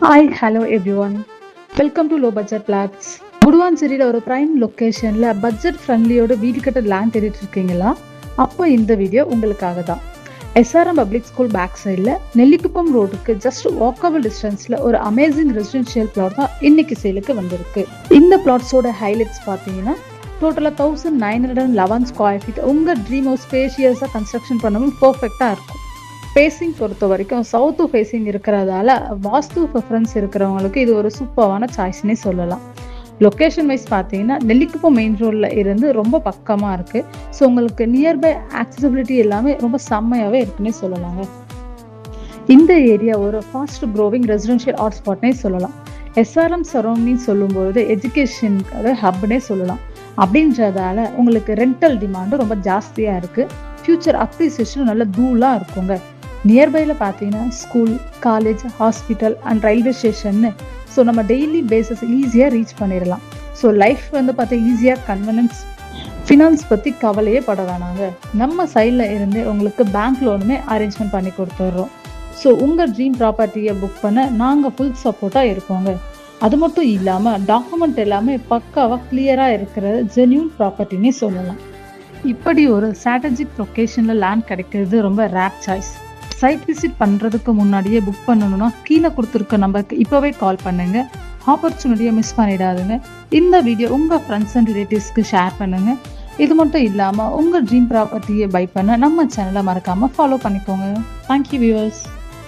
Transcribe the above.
Hi hello everyone, welcome to low budget flats. குடுவாஞ்சேரியில் ஒரு prime லொக்கேஷனில் budget ஃப்ரெண்ட்லியோட வீடு கட்ட லேண்ட் தேடிட்டு இருக்கீங்களா? அப்போ இந்த வீடியோ உங்களுக்காக தான். எஸ்ஆர்எம் பப்ளிக் ஸ்கூல் பேக் சைடில் நெல்லிக்குப்பம் ரோடுக்கு ஜஸ்ட் வாக்கபிள் டிஸ்டன்ஸில் ஒரு அமேசிங் ரெசிடென்ஷியல் பிளாட் தான் இன்னைக்கு சேலுக்கு வந்திருக்கு. இந்த பிளாட்ஸோட ஹைலைட்ஸ் பார்த்தீங்கன்னா டோட்டலாக 1911 ஸ்கொயர் ஃபீட். உங்கள் ட்ரீம் ஹவுஸ் ஸ்பேஷியஸாக கன்ஸ்ட்ரக்ஷன் பண்ணவும் பர்ஃபெக்டாக இருக்கும். ஃபேஸிங் பொறுத்த வரைக்கும் சவுத்து ஃபேஸிங் இருக்கிறதால வாஸ்து ப்ரிஃபரன்ஸ் இருக்கிறவங்களுக்கு இது ஒரு சூப்பரான சாய்ஸ்னே சொல்லலாம். லொக்கேஷன் வைஸ் பார்த்தீங்கன்னா நெல்லிக்குப்பம் மெயின் ரோடில் இருந்து ரொம்ப பக்கமாக இருக்குது. ஸோ உங்களுக்கு நியர்பை ஆக்சசிபிலிட்டி எல்லாமே ரொம்ப செம்மையாகவே இருக்குன்னே சொல்லலாங்க. இந்த ஏரியா ஒரு ஃபாஸ்ட் க்ரோவிங் ரெசிடென்ஷியல் ஹாட் ஸ்பாட்னே சொல்லலாம். எஸ்ஆர்எம் சரௌண்டிங் சொல்லும்போது எஜுகேஷனுக்காக ஹப்னே சொல்லலாம். அப்படின்றதால உங்களுக்கு ரெண்டல் டிமாண்டும் ரொம்ப ஜாஸ்தியாக இருக்குது. ஃபியூச்சர் அப்ரிசியேஷன் நல்ல தூளாக இருக்குங்க. நியர்பையில் பார்த்தீங்கன்னா school, college, hospital and railway ஸ்டேஷன்னு ஸோ நம்ம டெய்லி பேசிஸ் ஈஸியாக ரீச் பண்ணிடலாம். ஸோ லைஃப் பார்த்தா ஈஸியாக கன்வீனியன்ஸ், ஃபினான்ஸ் பற்றி கவலையே பட வேணாங்க. நம்ம சைடில் இருந்து உங்களுக்கு பேங்க் லோனுமே அரேஞ்ச்மெண்ட் பண்ணி கொடுத்துட்றோம். ஸோ உங்கள் ட்ரீம் ப்ராப்பர்ட்டியை புக் பண்ண நாங்கள் ஃபுல் சப்போர்ட்டாக இருக்கோங்க. அது மட்டும் இல்லாமல் டாக்குமெண்ட் எல்லாமே பக்காவாக கிளியராக இருக்கிற ஜென்யூன் ப்ராப்பர்ட்டினே சொல்லலாம். இப்படி ஒரு ஸ்ட்ராட்டஜிக் லொக்கேஷனில் லேண்ட் கிடைக்கிறது ரொம்ப ரேர் சாய்ஸ். சைட் விசிட் பண்ணுறதுக்கு முன்னாடியே புக் பண்ணணும்னா கீழே கொடுத்துருக்க நம்பருக்கு இப்போவே கால் பண்ணுங்கள். ஆப்பர்ச்சுனிட்டியை மிஸ் பண்ணிடாதுங்க. இந்த வீடியோ உங்கள் ஃப்ரெண்ட்ஸ் அண்ட் ரிலேட்டிவ்ஸ்க்கு ஷேர் பண்ணுங்கள். இது மட்டும் இல்லாமல் உங்கள் ட்ரீம் ப்ராப்பர்ட்டியை பை பண்ண நம்ம சேனலை மறக்காமல் ஃபாலோ பண்ணிக்கோங்க. Thank you viewers.